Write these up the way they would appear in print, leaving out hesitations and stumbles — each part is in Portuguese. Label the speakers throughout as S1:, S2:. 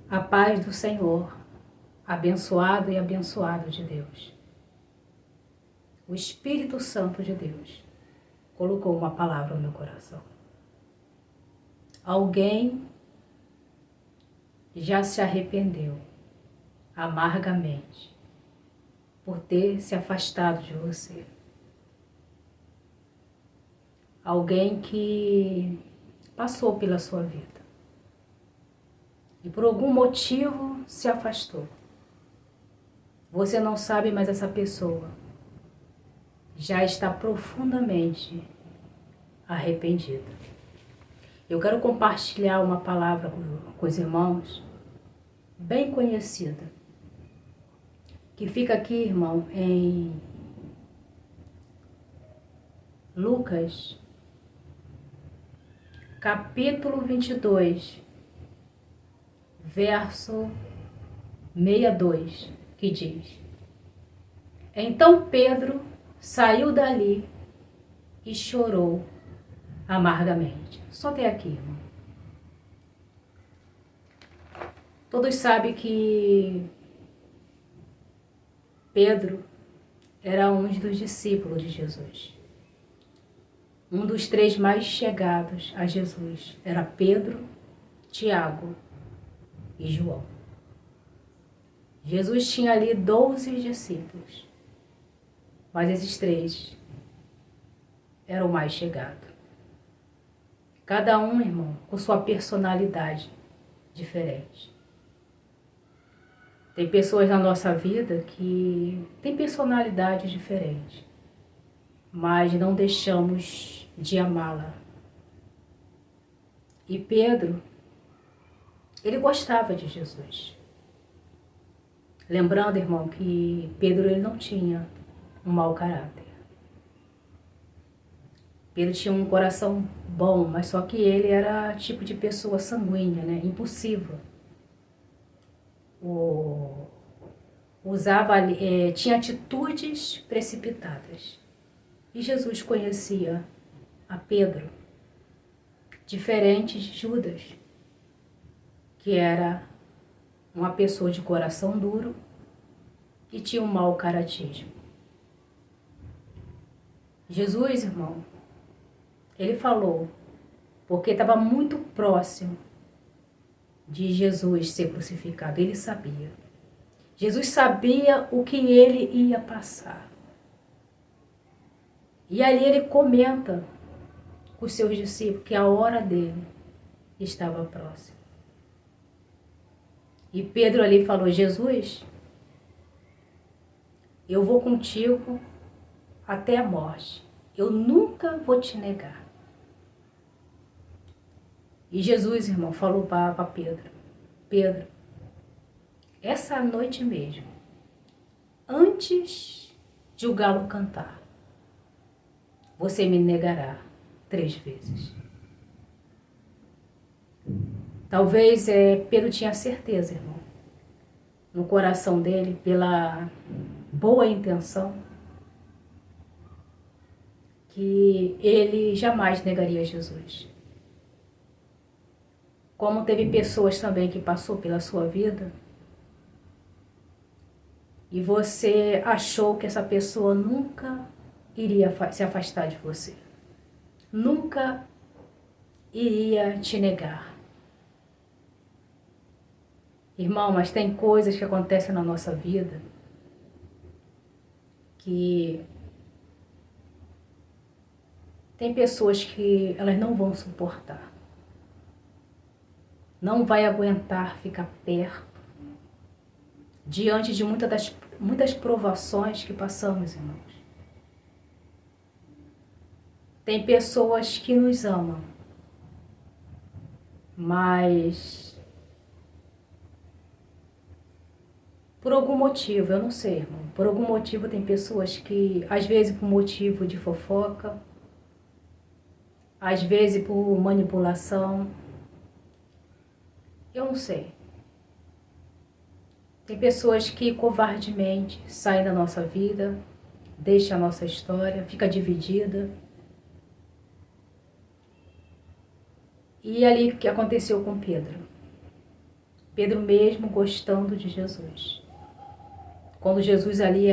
S1: A paz do Senhor, abençoado e abençoado de Deus. O Espírito Santo de Deus colocou uma palavra no meu coração. Alguém já se arrependeu amargamente por ter se afastado de você. Alguém que passou pela sua vida e por algum motivo se afastou. Você não sabe, mas essa pessoa já está profundamente arrependida. Eu quero compartilhar uma palavra com os irmãos, bem conhecida, que fica aqui, irmão, em Lucas, capítulo 22, verso 62, que diz: Então Pedro saiu dali e chorou amargamente. Só até aqui, irmão. Todos sabem que Pedro era um dos discípulos de Jesus. Um dos 3 mais chegados a Jesus era Pedro, Tiago e João. Jesus tinha ali 12 discípulos, mas esses 3 eram o mais chegado. Cada um, irmão, com sua personalidade diferente. Tem pessoas na nossa vida que têm personalidade diferente, mas não deixamos de amá-la. E Pedro, ele gostava de Jesus. Lembrando, irmão, que Pedro ele não tinha um mau caráter. Pedro tinha um coração bom, mas só que ele era tipo de pessoa sanguínea, né? Impulsiva. Tinha atitudes precipitadas. E Jesus conhecia a Pedro, diferente de Judas, que era uma pessoa de coração duro e tinha um mau caratismo. Jesus, irmão, ele falou, porque estava muito próximo de Jesus ser crucificado, ele sabia. Jesus sabia o que ele ia passar. E ali ele comenta com os seus discípulos que a hora dele estava próxima. E Pedro ali falou: Jesus, eu vou contigo até a morte. Eu nunca vou te negar. E Jesus, irmão, falou para Pedro: Pedro, essa noite mesmo, antes de o galo cantar, você me negará 3 vezes. Talvez Pedro tinha certeza, irmão, no coração dele, pela boa intenção, que ele jamais negaria Jesus. Como teve pessoas também que passou pela sua vida e você achou que essa pessoa nunca iria se afastar de você, nunca iria te negar. Irmão, mas tem coisas que acontecem na nossa vida que tem pessoas que elas não vão suportar, não vai aguentar ficar perto diante de muitas provações que passamos, irmãos. Tem pessoas que nos amam, mas por algum motivo, eu não sei, irmão, por algum motivo tem pessoas que, às vezes por motivo de fofoca, às vezes por manipulação, eu não sei. Tem pessoas que covardemente saem da nossa vida, deixam a nossa história, fica dividida. E ali o que aconteceu com Pedro? Pedro mesmo gostando de Jesus. Quando Jesus ali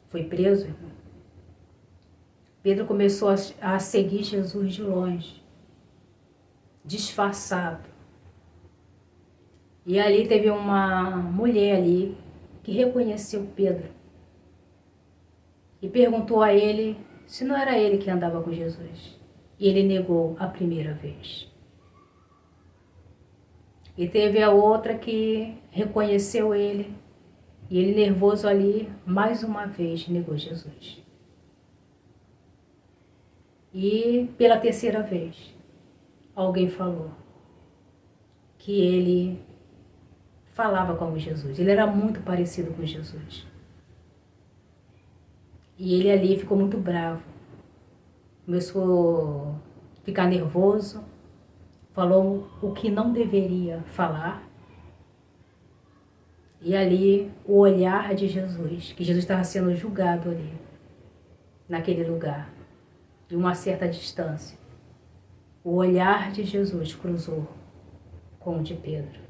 S1: foi preso, irmão, Pedro começou a seguir Jesus de longe, disfarçado. E ali teve uma mulher ali que reconheceu Pedro e perguntou a ele se não era ele que andava com Jesus. E ele negou a primeira vez. E teve a outra que reconheceu ele e ele, nervoso ali, mais uma vez negou Jesus. E pela terceira vez, alguém falou que ele falava como Jesus. Ele era muito parecido com Jesus. E ele ali ficou muito bravo. Começou a ficar nervoso. Falou o que não deveria falar. E ali o olhar de Jesus, que Jesus estava sendo julgado ali, naquele lugar, de uma certa distância. O olhar de Jesus cruzou com o de Pedro.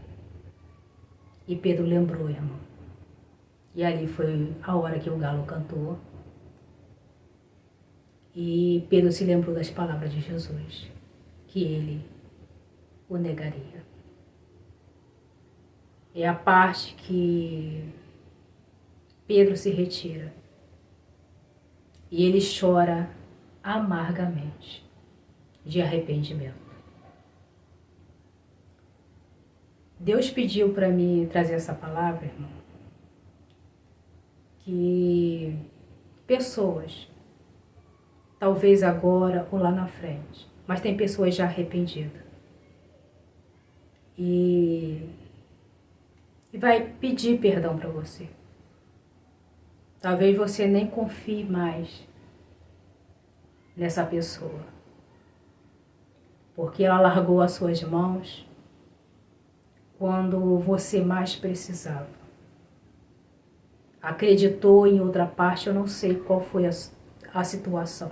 S1: E Pedro lembrou, irmão. E ali foi a hora que o galo cantou. E Pedro se lembrou das palavras de Jesus, que ele o negaria. É a parte que Pedro se retira. E ele chora amargamente, de arrependimento. Deus pediu para mim trazer essa palavra, irmão, que pessoas, talvez agora ou lá na frente, mas tem pessoas já arrependidas, e vai pedir perdão para você. Talvez você nem confie mais nessa pessoa, porque ela largou as suas mãos quando você mais precisava. Acreditou em outra parte, eu não sei qual foi a situação.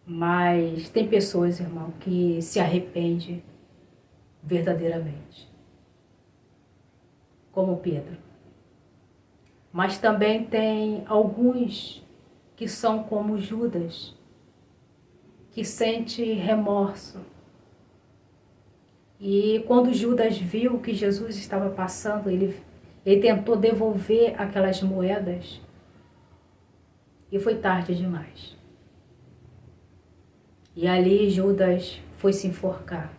S1: Mas tem pessoas, irmão, que se arrependem verdadeiramente. Como Pedro. Mas também tem alguns que são como Judas, que sente remorso. E quando Judas viu o que Jesus estava passando, ele tentou devolver aquelas moedas e foi tarde demais. E ali Judas foi se enforcar.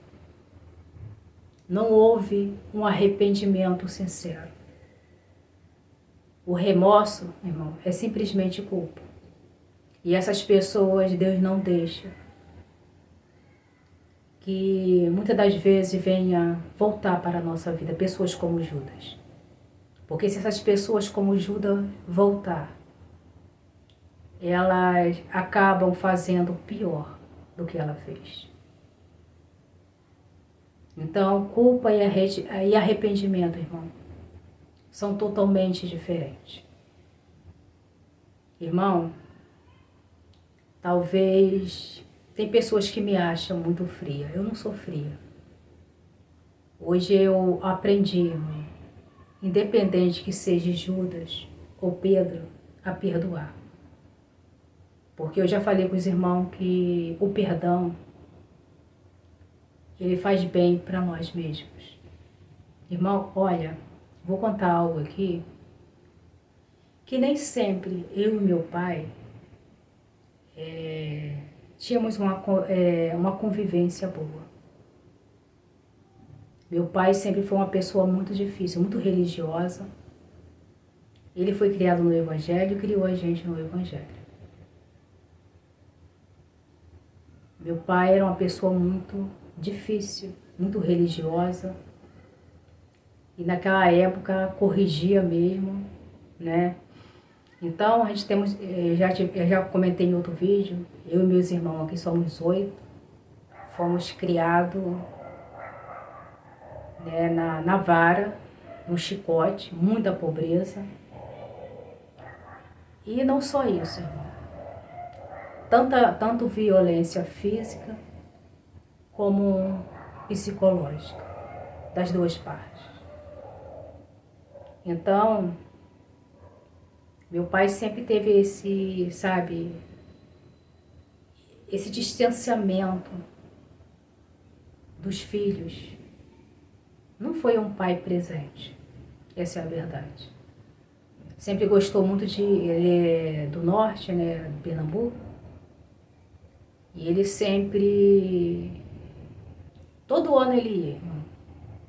S1: Não houve um arrependimento sincero. O remorso, irmão, é simplesmente culpa. E essas pessoas Deus não deixa que muitas das vezes venha voltar para a nossa vida, pessoas como Judas. Porque se essas pessoas como Judas voltar, elas acabam fazendo pior do que ela fez. Então, culpa e arrependimento, irmão, são totalmente diferentes. Irmão, talvez tem pessoas que me acham muito fria. Eu não sou fria. Hoje eu aprendi, irmão, independente que seja Judas ou Pedro, a perdoar. Porque eu já falei com os irmãos que o perdão, ele faz bem para nós mesmos. Irmão, olha, vou contar algo aqui, que nem sempre eu e meu pai tínhamos uma convivência boa. Meu pai sempre foi uma pessoa muito difícil, muito religiosa. Ele foi criado no Evangelho e criou a gente no Evangelho. Meu pai era uma pessoa muito difícil, muito religiosa. E naquela época corrigia mesmo, né? Então, a gente temos, eu já comentei em outro vídeo, eu e meus irmãos aqui somos 8, fomos criados, né, na vara, no chicote, muita pobreza. E não só isso, irmão. Tanto violência física, como psicológica das duas partes. Então, meu pai sempre teve esse, sabe, esse distanciamento dos filhos. Não foi um pai presente, essa é a verdade. Sempre gostou muito ele é do norte, né, de Pernambuco, e ele sempre, todo ano ele ia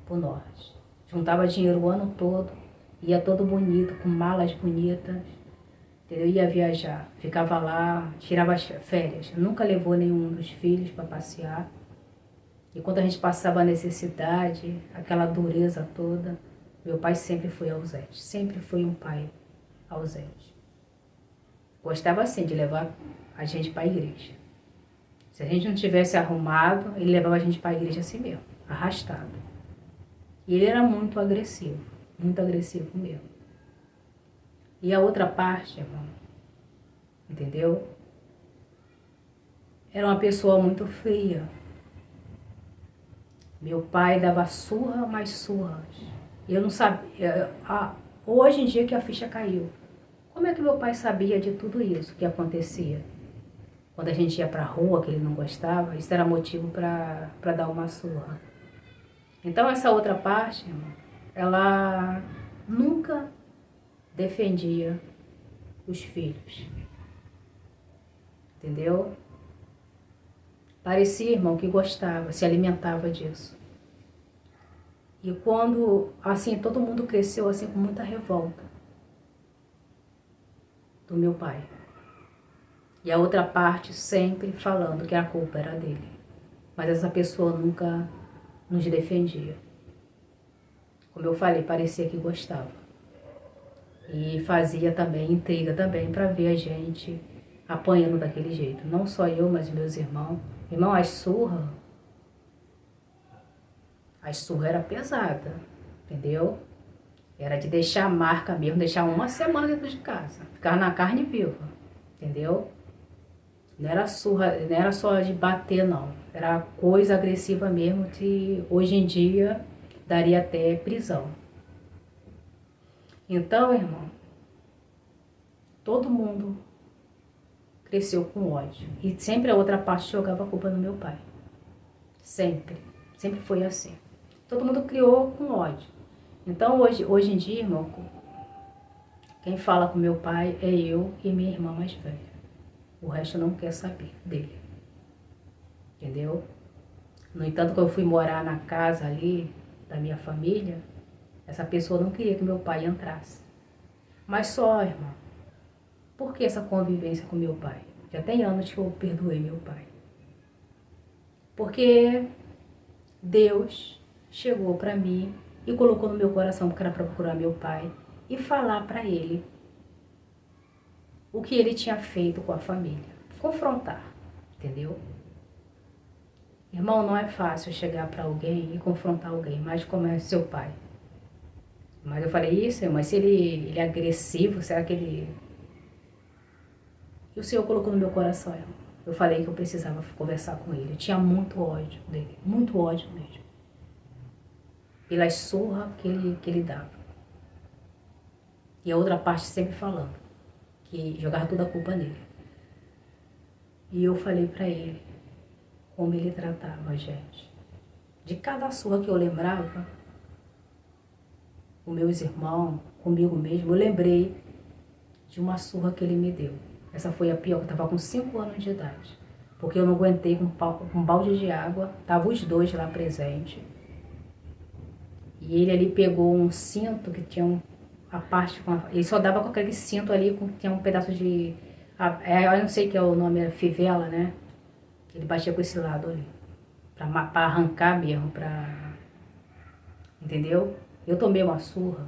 S1: pro norte, juntava dinheiro o ano todo, ia todo bonito, com malas bonitas, entendeu? Ia viajar, ficava lá, tirava as férias, nunca levou nenhum dos filhos para passear. E quando a gente passava a necessidade, aquela dureza toda, meu pai sempre foi ausente, sempre foi um pai ausente. Gostava assim de levar a gente para a igreja. Se a gente não tivesse arrumado, ele levava a gente para a igreja assim mesmo, arrastado. E ele era muito agressivo mesmo. E a outra parte, irmão, entendeu? Era uma pessoa muito fria. Meu pai dava surra, mais surras. Eu não sabia. Hoje em dia que a ficha caiu. Como é que meu pai sabia de tudo isso que acontecia? Quando a gente ia pra rua, que ele não gostava, isso era motivo para dar uma surra. Então essa outra parte, irmão, ela nunca defendia os filhos. Entendeu? Parecia, irmão, que gostava, se alimentava disso. E quando, assim, todo mundo cresceu assim com muita revolta do meu pai. E a outra parte sempre falando que a culpa era dele. Mas essa pessoa nunca nos defendia. Como eu falei, parecia que gostava. E fazia também intriga também para ver a gente apanhando daquele jeito. Não só eu, mas meus irmãos. Irmão, as surras era pesada, entendeu? Era de deixar a marca mesmo, deixar uma semana dentro de casa. Ficar na carne viva, entendeu? Não era surra, não era só de bater, não. Era coisa agressiva mesmo, que hoje em dia daria até prisão. Então, irmão, todo mundo cresceu com ódio. E sempre a outra parte jogava a culpa no meu pai. Sempre. Sempre foi assim. Todo mundo criou com ódio. Então, hoje em dia, irmão, quem fala com meu pai é eu e minha irmã mais velha. O resto não quer saber dele. Entendeu? No entanto, quando eu fui morar na casa ali da minha família, essa pessoa não queria que meu pai entrasse. Mas só, irmão, por que essa convivência com meu pai? Já tem anos que eu perdoei meu pai. Porque Deus chegou para mim e colocou no meu coração que era para procurar meu pai e falar para ele o que ele tinha feito com a família. Confrontar, entendeu? Irmão, não é fácil chegar para alguém e confrontar alguém, mas como é seu pai. Mas eu falei, isso, mas se ele é agressivo, será que ele... E o Senhor colocou no meu coração, irmão. Eu falei que eu precisava conversar com ele. Eu tinha muito ódio dele, muito ódio mesmo. Pelas surras que ele dava. E a outra parte sempre falando, que jogava toda a culpa nele. E eu falei para ele como ele tratava a gente. De cada surra que eu lembrava, com meus irmãos, comigo mesmo, eu lembrei de uma surra que ele me deu. Essa foi a pior, eu estava com 5 anos de idade. Porque eu não aguentei com um balde de água, estavam os dois lá presentes. E ele ali pegou um cinto que tinha a parte com ele só dava com aquele cinto ali, tinha um pedaço de... eu não sei que é o nome, era fivela, né? Ele batia com esse lado ali. Pra arrancar mesmo, entendeu? Eu tomei uma surra.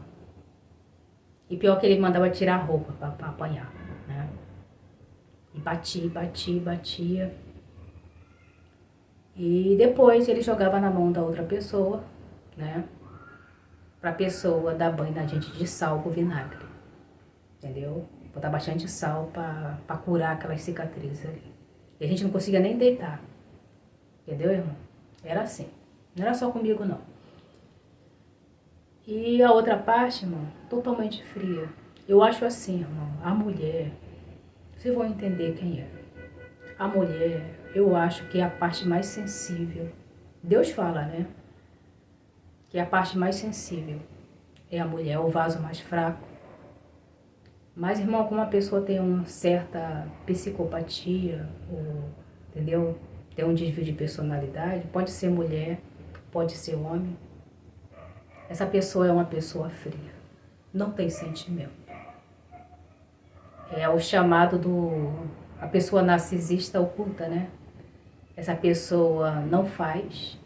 S1: E pior que ele mandava tirar a roupa pra apanhar, né? E batia. E depois ele jogava na mão da outra pessoa, né? Pra pessoa dar banho na gente de sal com vinagre. Entendeu? Botar bastante sal pra curar aquelas cicatrizes ali. E a gente não conseguia nem deitar. Entendeu, irmão? Era assim. Não era só comigo, não. E a outra parte, irmão, totalmente fria. Eu acho assim, irmão, a mulher, vocês vão entender quem é. A mulher, eu acho que é a parte mais sensível. Deus fala, né? Que a parte mais sensível é a mulher, é o vaso mais fraco. Mas, irmão, como a pessoa tem uma certa psicopatia, ou, entendeu? Tem um desvio de personalidade, pode ser mulher, pode ser homem. Essa pessoa é uma pessoa fria, não tem sentimento. É o chamado a pessoa narcisista oculta, né? Essa pessoa não faz,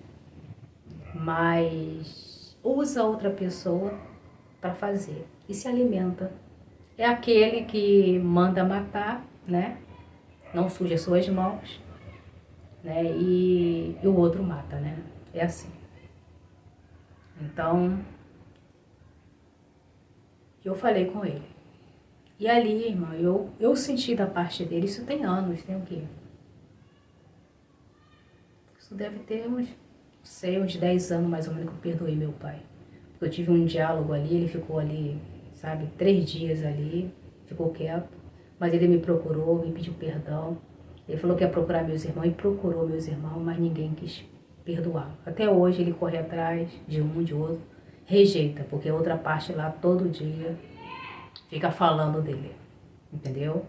S1: mas usa outra pessoa para fazer e se alimenta. É aquele que manda matar, né? Não suja suas mãos, né? E o outro mata, né? É assim. Então, eu falei com ele. E ali, irmã, eu senti da parte dele, isso tem anos, tem o quê? Isso deve ter uns, não sei, uns 10 anos mais ou menos que eu perdoei meu pai. Porque eu tive um diálogo ali, ele ficou ali, sabe, 3 dias ali, ficou quieto. Mas ele me procurou, me pediu perdão. Ele falou que ia procurar meus irmãos e procurou meus irmãos, mas ninguém quis perdoar. Até hoje ele corre atrás de um, de outro, rejeita, porque a outra parte lá todo dia fica falando dele, entendeu?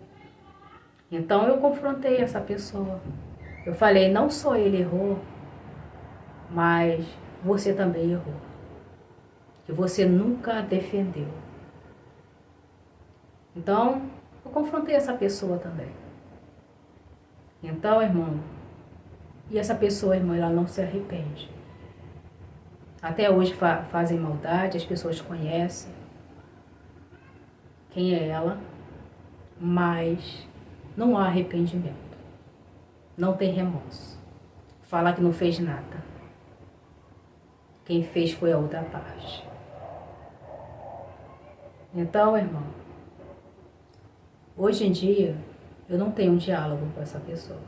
S1: Então eu confrontei essa pessoa. Eu falei, não só ele errou, mas você também errou. Que você nunca defendeu. Então, eu confrontei essa pessoa também. Então, irmão, e essa pessoa, irmão, ela não se arrepende. Até hoje fazem maldade, as pessoas conhecem quem é ela, mas não há arrependimento. Não tem remorso. Fala que não fez nada. Quem fez foi a outra parte. Então, irmão, hoje em dia eu não tenho um diálogo com essa pessoa.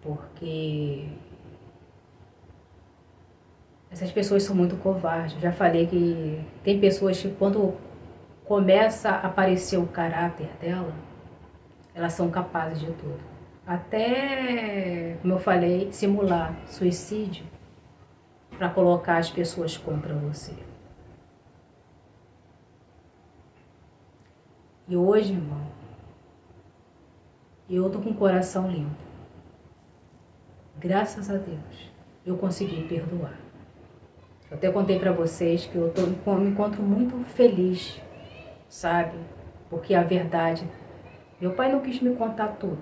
S1: Porque essas pessoas são muito covardes. Já falei que tem pessoas que quando começa a aparecer o caráter dela, elas são capazes de tudo. Até, como eu falei, simular suicídio para colocar as pessoas contra você. E hoje, irmão, eu tô com o coração limpo. Graças a Deus, eu consegui perdoar. Eu até contei para vocês que eu me encontro muito feliz, sabe? Porque a verdade, meu pai não quis me contar tudo,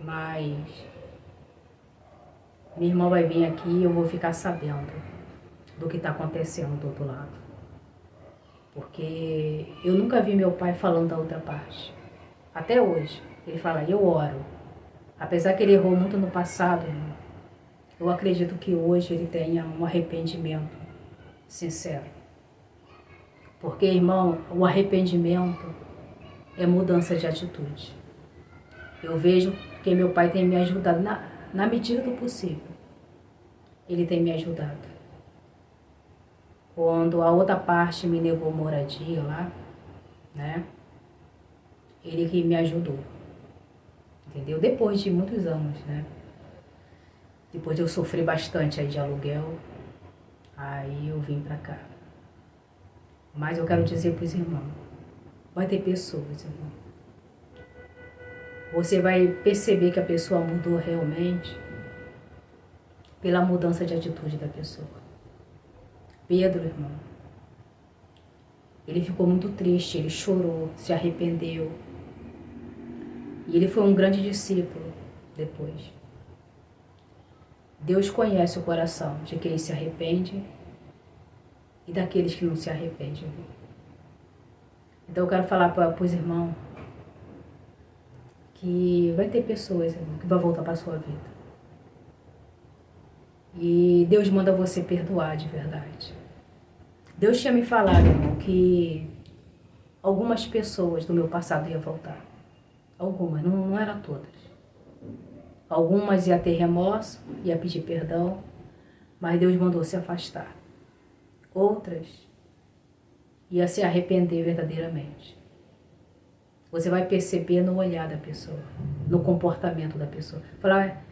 S1: mas minha irmã vai vir aqui e eu vou ficar sabendo do que está acontecendo do outro lado. Porque eu nunca vi meu pai falando da outra parte. Até hoje, ele fala, eu oro. Apesar que ele errou muito no passado, irmão, eu acredito que hoje ele tenha um arrependimento sincero. Porque, irmão, o arrependimento é mudança de atitude. Eu vejo que meu pai tem me ajudado na medida do possível. Ele tem me ajudado. Quando a outra parte me negou moradia lá, né? Ele que me ajudou. Entendeu? Depois de muitos anos, né? Depois de eu sofrer bastante aí de aluguel, aí eu vim pra cá. Mas eu quero dizer pros irmãos, vai ter pessoas, irmão. Você vai perceber que a pessoa mudou realmente pela mudança de atitude da pessoa. Pedro, irmão, ele ficou muito triste, ele chorou, se arrependeu. E ele foi um grande discípulo depois. Deus conhece o coração de quem se arrepende e daqueles que não se arrependem. Então eu quero falar para os irmãos que vai ter pessoas, irmão, que vão voltar para a sua vida. E Deus manda você perdoar de verdade. Deus tinha me falado, irmão, que algumas pessoas do meu passado iam voltar. Algumas, não eram todas. Algumas iam ter remorso, iam pedir perdão. mas Deus mandou se afastar. Outras ia se arrepender verdadeiramente. Você vai perceber no olhar da pessoa, no comportamento da pessoa. Falar,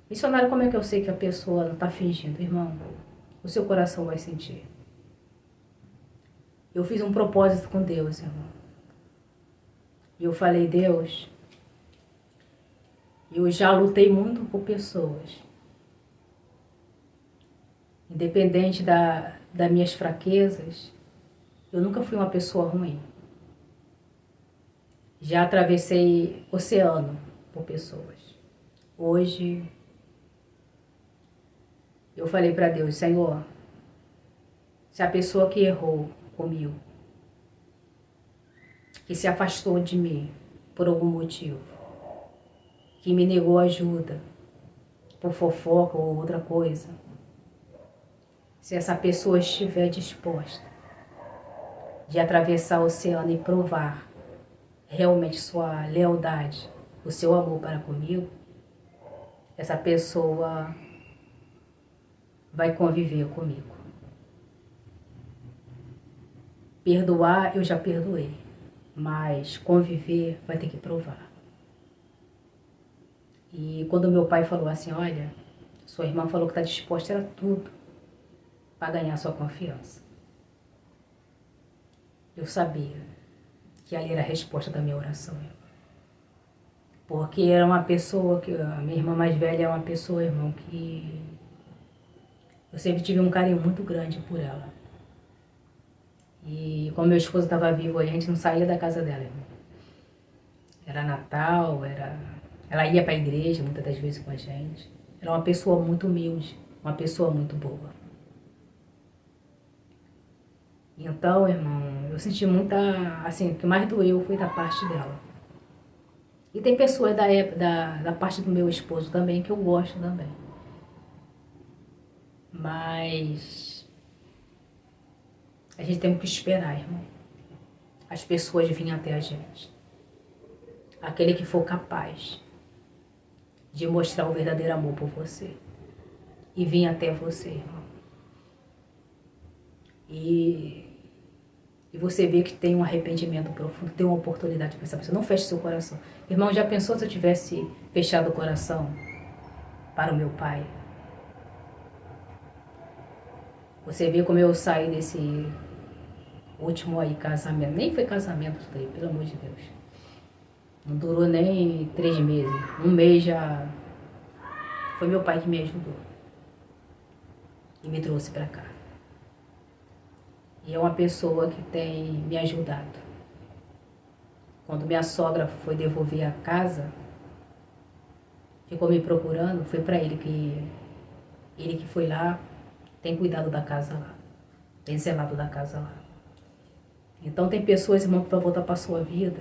S1: missionário, como é que eu sei que a pessoa não está fingindo? Irmão, o seu coração vai sentir. Eu fiz um propósito com Deus, irmão. E eu falei, Deus, eu já lutei muito por pessoas. Independente das minhas fraquezas, eu nunca fui uma pessoa ruim. Já atravessei oceano por pessoas. Hoje, eu falei para Deus, Senhor, se a pessoa que errou comigo, que se afastou de mim por algum motivo, que me negou ajuda por fofoca ou outra coisa, se essa pessoa estiver disposta de atravessar o oceano e provar realmente sua lealdade, o seu amor para comigo, essa pessoa vai conviver comigo. Perdoar, eu já perdoei, mas conviver vai ter que provar. E quando meu pai falou assim, olha, sua irmã falou que está disposta, era tudo para ganhar sua confiança. Eu sabia que ali era a resposta da minha oração. Porque era uma pessoa, que a minha irmã mais velha é uma pessoa, irmão, que eu sempre tive um carinho muito grande por ela. E como meu esposo estava vivo, a gente não saía da casa dela, irmão. Era Natal, ela ia para a igreja muitas das vezes com a gente. Era uma pessoa muito humilde, uma pessoa muito boa. Então, irmão, eu senti muita, assim, o que mais doeu foi da parte dela. E tem pessoas da parte do meu esposo também, que eu gosto também. Mas a gente tem que esperar, irmão. As pessoas virem até a gente. Aquele que for capaz de mostrar o verdadeiro amor por você. E vir até você, irmão. E você vê que tem um arrependimento profundo, tem uma oportunidade para essa pessoa. Não feche seu coração. Irmão, já pensou se eu tivesse fechado o coração para o meu pai? Você vê como eu saí desse último aí casamento. Nem foi casamento isso daí, pelo amor de Deus. Não durou nem 3 meses. 1 mês já foi meu pai que me ajudou. E me trouxe para cá. E é uma pessoa que tem me ajudado. Quando minha sogra foi devolver a casa, ficou me procurando, foi para ele que foi lá, tem cuidado da casa lá, tem zelado da casa lá. Então tem pessoas, irmão, que vai voltar para a sua vida,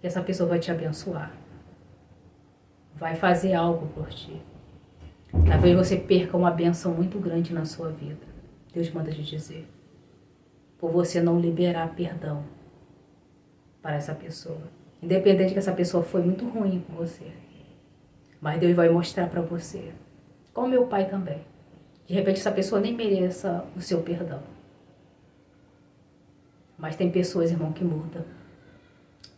S1: que essa pessoa vai te abençoar, vai fazer algo por ti. Talvez você perca uma bênção muito grande na sua vida. Deus manda te dizer. Por você não liberar perdão para essa pessoa. Independente que essa pessoa foi muito ruim com você. Mas Deus vai mostrar para você. Como meu pai também. De repente essa pessoa nem mereça o seu perdão. Mas tem pessoas, irmão, que mudam.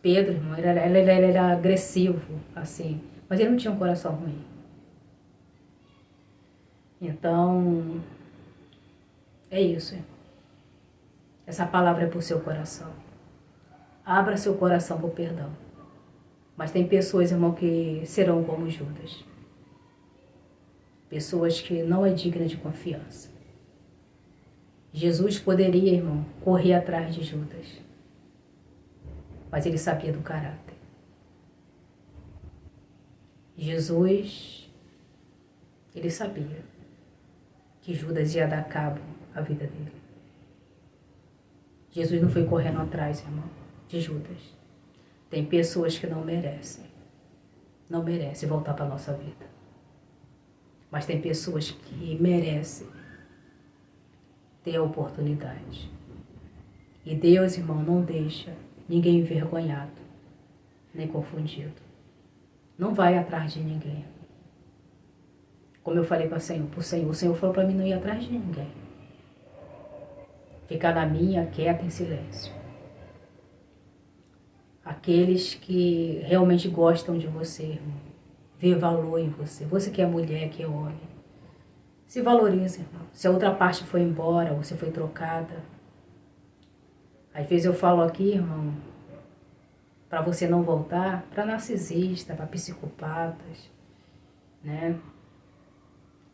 S1: Pedro, irmão, ele era agressivo, assim. Mas ele não tinha um coração ruim. Então, é isso, irmão. Essa palavra é para o seu coração. Abra seu coração para o perdão. Mas tem pessoas, irmão, que serão como Judas. Pessoas que não é digna de confiança. Jesus poderia, irmão, correr atrás de Judas. Mas ele sabia do caráter. Jesus, ele sabia que Judas ia dar cabo à vida dele. Jesus não foi correndo atrás, irmão, de Judas. Tem pessoas que não merecem voltar para a nossa vida. Mas tem pessoas que merecem ter a oportunidade. E Deus, irmão, não deixa ninguém envergonhado, nem confundido. Não vai atrás de ninguém. Como eu falei para o Senhor falou para mim não ir atrás de ninguém. Ficar na minha, quieta, em silêncio. Aqueles que realmente gostam de você, irmão. Vê valor em você. Você que é mulher, que é homem. Se valorize, irmão. Se a outra parte foi embora, ou você foi trocada. Às vezes eu falo aqui, irmão, para você não voltar, para narcisista, para psicopatas, né?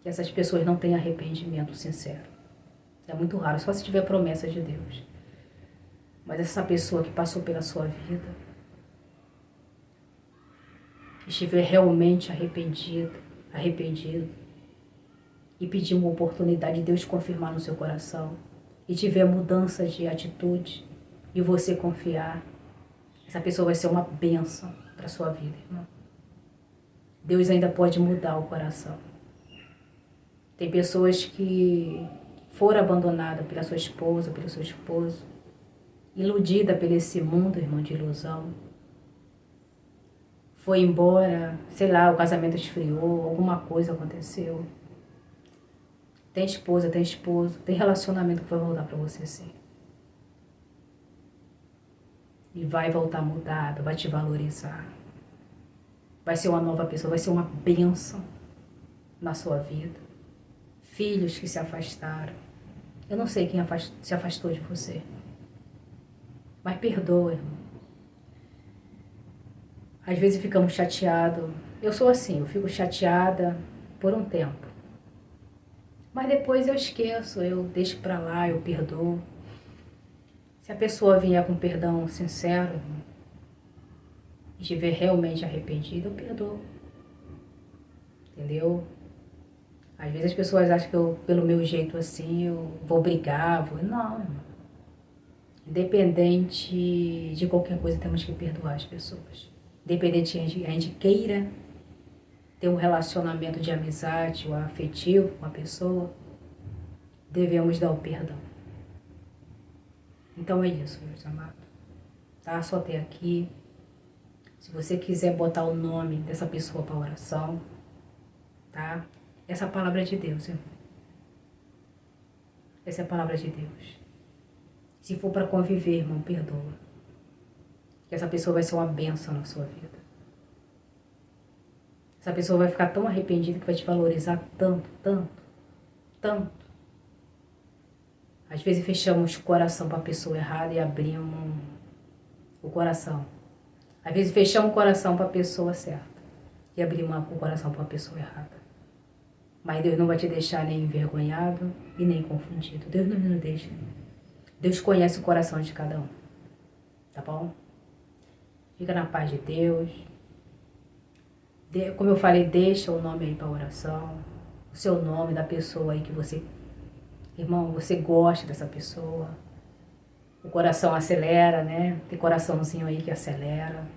S1: Que essas pessoas não têm arrependimento sincero. É muito raro, só se tiver promessa de Deus. Mas essa pessoa que passou pela sua vida, estiver realmente arrependido, e pedir uma oportunidade de Deus confirmar no seu coração, e tiver mudança de atitude, e você confiar, essa pessoa vai ser uma bênção para a sua vida, irmão. Deus ainda pode mudar o coração. Tem pessoas que foram abandonadas pela sua esposa, pelo seu esposo, iludida por esse mundo, irmão, de ilusão. Foi embora, sei lá, o casamento esfriou, alguma coisa aconteceu. Tem esposa, tem esposo, tem relacionamento que vai voltar para você sim. E vai voltar mudado, vai te valorizar. Vai ser uma nova pessoa, vai ser uma bênção na sua vida. Filhos que se afastaram. Eu não sei quem se afastou de você. Mas perdoa, irmão. Às vezes ficamos chateados. Eu sou assim, eu fico chateada por um tempo. Mas depois eu esqueço, eu deixo pra lá, eu perdoo. Se a pessoa vier com perdão sincero e estiver realmente arrependida, eu perdoo. Entendeu? Às vezes as pessoas acham que eu, pelo meu jeito assim, eu vou brigar, Não, irmão. Independente de qualquer coisa, temos que perdoar as pessoas. Independente de a gente queira ter um relacionamento de amizade ou afetivo com a pessoa, devemos dar o perdão. Então é isso, meus amados. Tá? Só até aqui. Se você quiser botar o nome dessa pessoa para oração, tá? Essa é a palavra de Deus, irmão. Essa é a palavra de Deus. Se for para conviver, irmão, perdoa. Que essa pessoa vai ser uma bênção na sua vida. Essa pessoa vai ficar tão arrependida que vai te valorizar tanto, tanto, tanto. Às vezes fechamos o coração para a pessoa errada e abrimos o coração. Às vezes fechamos o coração para a pessoa certa e abrimos o coração para a pessoa errada. Mas Deus não vai te deixar nem envergonhado e nem confundido. Deus não nos deixa. Deus conhece o coração de cada um. Tá bom? Fica na paz de Deus. Como eu falei, deixa o nome aí para oração. O seu nome da pessoa aí que você... Irmão, você gosta dessa pessoa. O coração acelera, né? Tem coraçãozinho aí que acelera.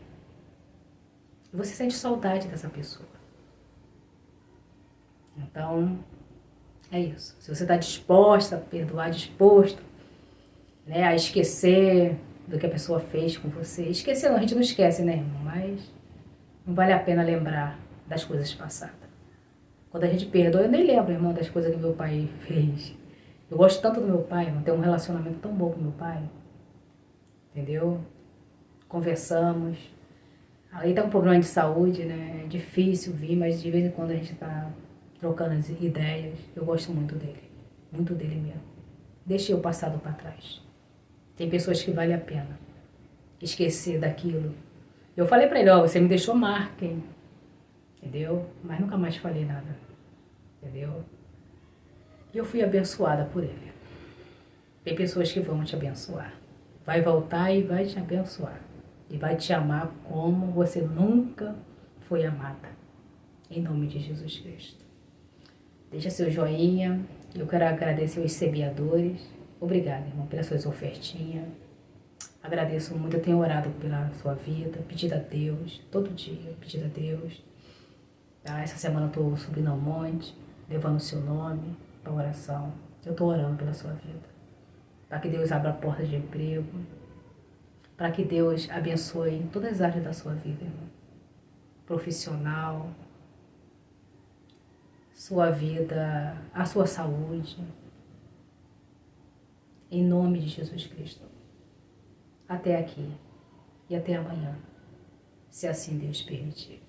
S1: E você sente saudade dessa pessoa. Então, é isso. Se você está disposta a perdoar, disposto, né, a esquecer do que a pessoa fez com você. Esquecer não, a gente não esquece, né, irmão? Mas não vale a pena lembrar das coisas passadas. Quando a gente perdoa, eu nem lembro, irmão, das coisas que meu pai fez. Eu gosto tanto do meu pai, irmão, tenho um relacionamento tão bom com meu pai. Entendeu? Conversamos. Aí tá um problema de saúde, né? É difícil vir, mas de vez em quando a gente tá trocando as ideias. Eu gosto muito dele mesmo. Deixei o passado para trás. Tem pessoas que vale a pena esquecer daquilo. Eu falei para ele, ó, você me deixou marca, hein? Entendeu? Mas nunca mais falei nada. Entendeu? E eu fui abençoada por ele. Tem pessoas que vão te abençoar. Vai voltar e vai te abençoar. E vai te amar como você nunca foi amada. Em nome de Jesus Cristo. Deixa seu joinha. Eu quero agradecer os semeadores. Obrigada, irmão, pelas suas ofertinhas. Agradeço muito. Eu tenho orado pela sua vida. Pedido a Deus. Todo dia. Pedido a Deus. Tá? Essa semana eu estou subindo ao monte. Levando o seu nome para oração. Eu estou orando pela sua vida. Para que Deus abra portas de emprego. Para que Deus abençoe em todas as áreas da sua vida, irmão. Profissional, sua vida, a sua saúde. Em nome de Jesus Cristo. Até aqui e até amanhã, se assim Deus permitir.